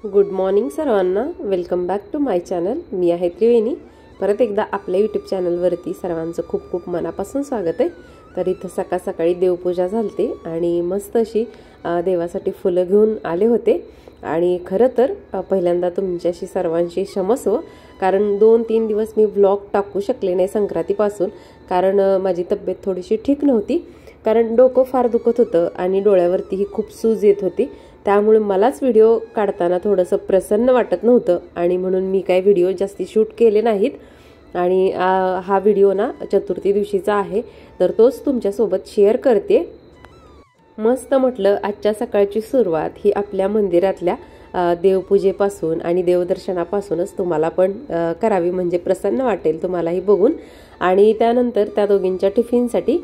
Good morning सर्वांना. Welcome back to my channel. मी आहे त्रिवेणी. परत एकदा आपल्या यूट्यूब चॅनलवरती सर्वांचं खूप खूप मनापासून स्वागत आहे. तर इथं सकाळ सकाळी देवपूजा झालते आणि मस्त अशी देवासाठी फुलं घेऊन आले होते. आणि खरं तर पहिल्यांदा तुमच्याशी सर्वांशी क्षमस्व, कारण 2-3 दिवस मी व्लॉग टाकू शकले नाही संक्रांतीपासून, कारण माझी तब्येत थोडीशी ठीक नव्हती. कारण डोकं फार दुखत होतं आणि डोळ्यावरतीही खूप सूज येत होती. त्यामुळे मलाच व्हिडिओ काढताना थोडंसं प्रसन्न वाटत नव्हतं आणि म्हणून मी काही व्हिडिओ जास्ती शूट केले नाहीत. आणि हा व्हिडिओ ना चतुर्थी दिवशीचा आहे, तर तोच तुमच्यासोबत शेअर करते. मस्त म्हटलं आजच्या सकाळची सुरुवात ही आपल्या मंदिरातल्या देवपूजेपासून आणि देवदर्शनापासूनच तुम्हाला पण करावी, म्हणजे प्रसन्न वाटेल तुम्हालाही बघून. आणि त्यानंतर त्या दोघींच्या टिफिनसाठी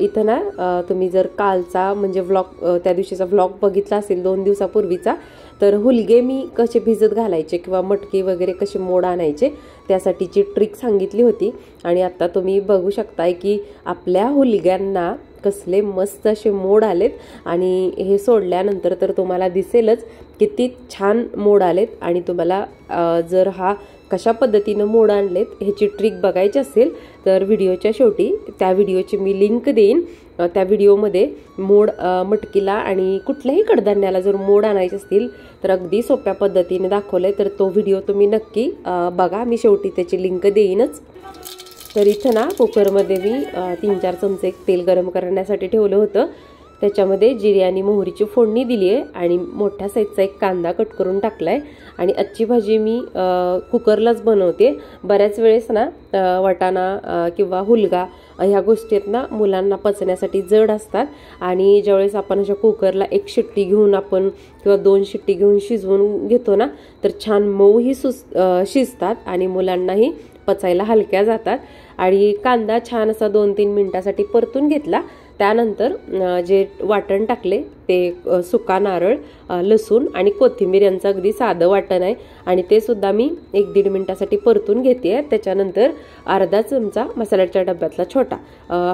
इथं ना तुम्ही जर कालचा म्हणजे व्लॉग त्या दिवशीचा व्लॉग बघितला असेल 2 दिवसापूर्वीचा, तर हुलगे मी कसे भिजत घालायचे किंवा मटकी वगैरे कसे मोड आणायचे त्यासाठीची ट्रिक सांगितली होती. आणि आता तुम्ही बघू शकताय की आपल्या हुलग्यांना कसले मस्त असे मोड आलेत. आणि हे सोडल्यानंतर तर तुम्हाला दिसेलच किती छान मोड आलेत. आणि तुम्हाला जर हा कशा पद्धतीनं मोड आणलेत ह्याची ट्रिक बघायची असेल तर व्हिडिओच्या शेवटी त्या व्हिडिओची मी लिंक देईन. त्या व्हिडिओमध्ये मोड मटकीला आणि कुठल्याही कडधान्याला जर मोड आणायचे असतील तर अगदी सोप्या पद्धतीने दाखवलंय. तर तो व्हिडिओ तुम्ही नक्की बघा, मी शेवटी त्याची लिंक देईनच. तर इथं ना कुकरमध्ये मी 3-4 चमचे तेल गरम करण्यासाठी ठेवलं होतं. त्याच्यामध्ये जिरे आणि मोहरीची फोडणी दिली आहे आणि मोठ्या साईजचा एक कांदा कट करून टाकलाय. आणि आजची भाजी मी कुकरलाच बनवते. बऱ्याच वेळेस ना वाटाणा किंवा हुलगा ह्या गोष्टी आहेत ना मुलांना पचण्यासाठी जड असतात. आणि ज्यावेळेस आपण अशा कुकरला 1 शिट्टी घेऊन आपण किंवा 2 शिट्टी घेऊन शिजवून घेतो ना, तर छान मऊही शिजतात आणि मुलांनाही पचायला हलक्या जातात. आणि कांदा छान असा 2-3 मिनिटासाठी परतून घेतला. त्यानंतर जे वाटण टाकले ते सुका नारळ, लसूण आणि कोथिंबीर यांचं अगदी साधं वाटण आहे आणि ते सुद्धा मी 1-1.5 मिनिटासाठी परतून घेते. त्याच्यानंतर अर्धा चमचा मसाल्याच्या डब्यातला छोटा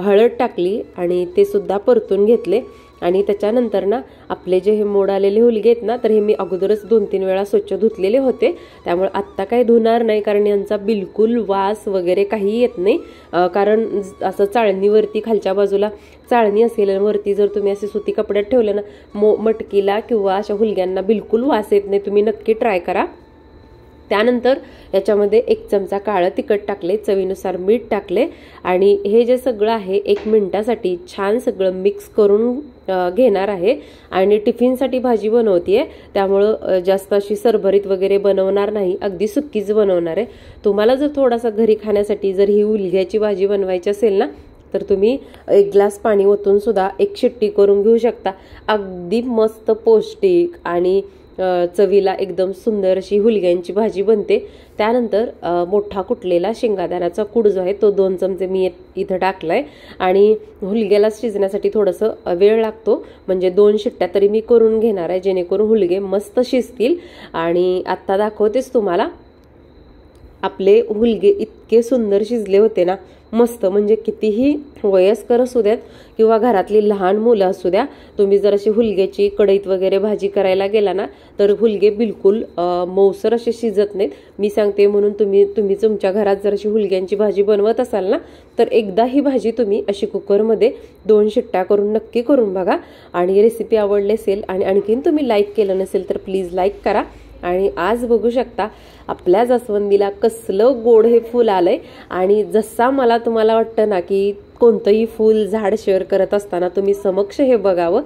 हळद टाकली आणि ते सुद्धा परतून घेतले. आणि त्याच्यानंतर ना आपले जे हे मोड आलेले हुलगे आहेत ना, तर हे मी अगोदरच 2-3 वेळा स्वच्छ धुतलेले होते. त्यामुळे आत्ता काही धुणार नाही, कारण यांचा बिलकुल वास वगैरे काही येत नाही. कारण असं चाळणीवरती खालच्या बाजूला चाळणी असेल वरती जर तुम्ही असे सुती कपड्यात ठेवलं ना मटकीला किंवा अशा हुलग्यांना बिलकुल वास येत नाही. तुम्ही नक्की ट्राय करा. त्यानंतर याच्यामध्ये 1 चमचा काळं तिखट टाकले, चवीनुसार मीठ टाकले आणि हे जे सगळं आहे 1 मिनिटासाठी छान सगळं मिक्स करून घेणार आहे. आणि टिफिनसाठी भाजी बनवतीये, त्यामुळं जास्त अशी सरभरीत वगैरे बनवणार नाही, अगदी सुक्कीच बनवणार आहे. तुम्हाला जर थोडासा घरी खाण्यासाठी जर ही हुलग्याची भाजी बनवायची असेल ना, तर तुम्ही 1 ग्लास पाणी ओतून सुद्धा 1 शिट्टी करून घेऊ शकता. अगदी मस्त पौष्टिक आणि चवीला एकदम सुंदर अशी हुलग्यांची भाजी बनते. त्यानंतर मोठा कुटलेला शेंगादाण्याचा कूट जो आहे तो 2 चमचे मी इथं टाकलाय. आणि हुलग्याला शिजण्यासाठी थोडंसं वेळ लागतो, म्हणजे 2 शिट्ट्या तरी मी करून घेणार आहे, जेणेकरून हुलगे मस्त शिजतील. आणि आत्ता दाखवतेच तुम्हाला आपले हुलगे इतके सुंदर शिजले होते ना, मस्त. म्हणजे कितीही वयस्कर असू द्यात किंवा घरातली लहान मुलं असू द्या, तुम्ही जर अशी हुलग्याची कढईत वगैरे भाजी करायला गेला ना, तर हुलगे बिलकुल मऊसर असे शिजत नाहीत. मी सांगते म्हणून तुम्ही तुमच्या घरात जर अशी हुलग्यांची भाजी बनवत असाल ना, तर एकदा ही भाजी तुम्ही अशी कुकरमध्ये 2 शिट्ट्या करून नक्की करून बघा. आणि रेसिपी आवडली असेल आणि आणखीन तुम्ही लाईक केलं नसेल तर प्लीज लाईक करा. आणि आज बघू शकता आपल्या जास्वंदीला कसलं गोड हे फूल आलंय. आणि जसा मला तुम्हाला वाटतं ना की कोणतंही फूल झाड शेअर करत असताना तुम्ही समक्ष हे बघावं,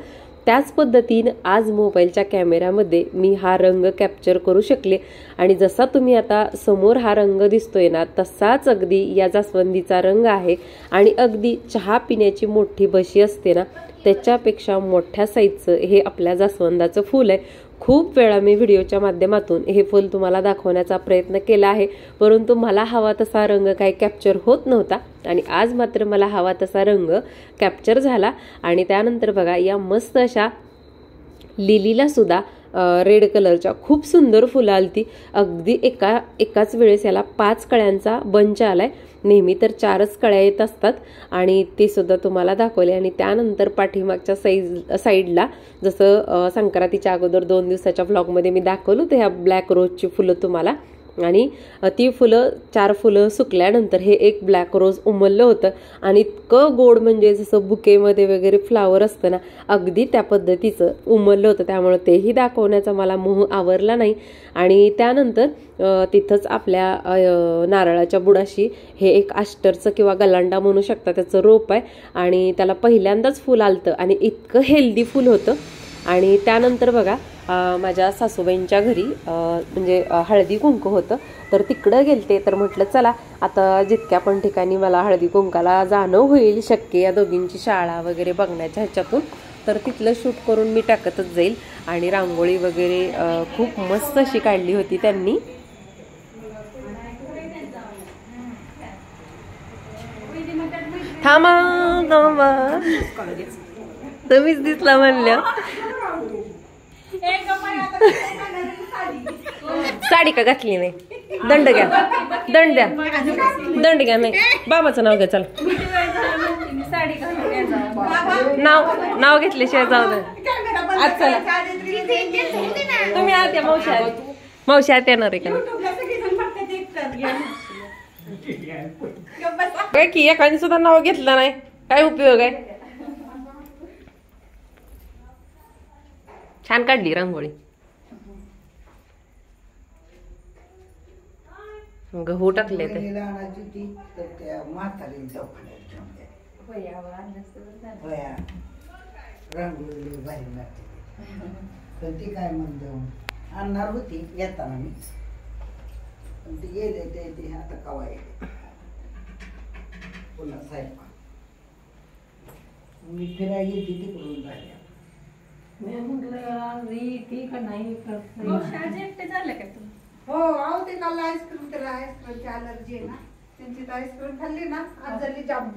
त्याच पद्धतीनं आज मोबाईलच्या कॅमेऱ्यामध्ये मी हा रंग कॅप्चर करू शकले. आणि जसा तुम्ही आता समोर हा रंग दिसतोय ना, तसाच अगदी या जास्वंदीचा रंग आहे. आणि अगदी चहा पिण्याची मोठी बशी असते ना, त्याच्यापेक्षा मोठ्या साईजचं हे आपल्या जास्वंदाचं फूल आहे. खूप वेळा मी व्हिडिओच्या माध्यमातून हे फूल तुम्हाला दाखवण्याचा प्रयत्न केला आहे, परंतु मला हवा तसा रंग काही कॅप्चर होत नव्हता. आणि आज मात्र मला हवा तसा रंग कॅप्चर झाला. आणि त्यानंतर बघा या मस्त अशा लिलीला सुद्धा रेड कलरच्या खूप सुंदर फुलं आलती. अगदी एकाच वेळेस याला 5 कळ्यांचा बंच आलाय. नेहमी तर 4च कळ्या येत असतात आणि ते सुद्धा तुम्हाला दाखवले. आणि त्यानंतर पाठीमागच्या साईडला जसं संक्रांतीच्या अगोदर 2 दिवसाच्या व्लॉगमध्ये मी दाखवलं होतं ह्या ब्लॅक रोजची फुलं तुम्हाला. आणि ती फुलं 4 फुलं सुकल्यानंतर हे एक ब्लॅक रोज उमललं होतं आणि इतकं गोड, म्हणजे जसं बुकेमध्ये वगैरे फ्लावर असतं ना, अगदी त्या पद्धतीचं उमललं होतं. त्यामुळे तेही दाखवण्याचा मला मोह आवरला नाही. आणि त्यानंतर तिथंच आपल्या नारळाच्या बुडाशी हे एक आष्टरचं किंवा गलांडा म्हणू शकता त्याचं रोप आहे आणि त्याला पहिल्यांदाच फुल आलतं आणि इतकं हेल्दी फुल होतं. आणि त्यानंतर बघा माझ्या सासूबाईंच्या घरी म्हणजे हळदी कुंकू होतं, तर तिकडं गेलते. तर म्हटलं चला आता जितक्या पण ठिकाणी मला हळदी कुंकाला जाणं होईल शक्य या दोघींची शाळा वगैरे बघण्याच्या ह्याच्यातून, तर तिथलं शूट करून मी टाकतच जाईल. आणि रांगोळी वगैरे खूप मस्त अशी काढली होती त्यांनी. थांबा थांबा, तुम्हीच दिसला म्हणलं. साडी का घातली नाही? दंड घ्या, दंड द्या, दंड घ्या. नाही बाबाचं नाव घ्या. चल नाव घेतल्याशिवाय जाऊ दे. आज चला तुम्ही आत या. मावशी आत येणार आहे का? काय की एखादी सुद्धा नाव घेतलं नाही, काय उपयोग आहे? छान काढली रांगोळी. गहू टाकले ते. ती काय म्हणतो आणणार होती येताना मी, पण ती गेले ते आता कवा येते पुन्हा साहेब. मी फिरायला गेली तिकडून झाल्या. हो आहो ते काल आईस्क्रीम, त्याला आईस्क्रीमची अलर्जी आहे ना, त्यांची आईस्क्रीम खाल्ली ना आज झाली जाम.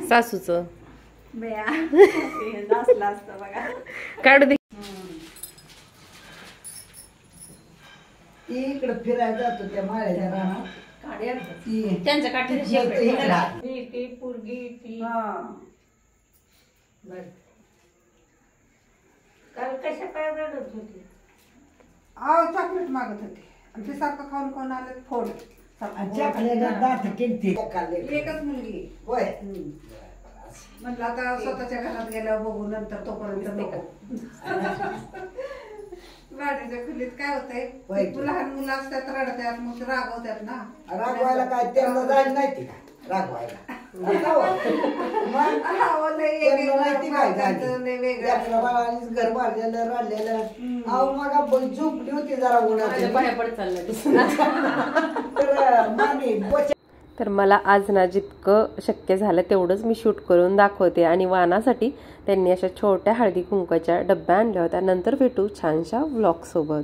सासूचं काढू दे. इकडे फिरायला जातो त्या माळ्याच्या रानात, त्यांच्या काल कशा काय रडत होती? आहो चॉकलेट मागत होती आणि ते सारखं खाऊन खाऊन आले फोड. एकच मुलगी होय. म्हटलं आता स्वतःच्या घरात गेल्यावर बघू, नंतर तोपर्यंत नको. गाडीच्या खोलीत काय होतंय, लहान मुलं असतात रडतात, मग रागवतात ना. रागवायला काय त्यांना जायला नाही ती का रागवायला? घर बांधलेलं राहिलेलं. अहो मग झोपली होती जरा उन्हात. तर मला आज ना जितकं शक्य झालं तेवढंच मी शूट करून दाखवते. आणि वाणासाठी त्यांनी अशा छोट्या हळदी कुंकाच्या डब्या आणल्या होत्या. नंतर भेटू छानशा व्लॉग सोबत.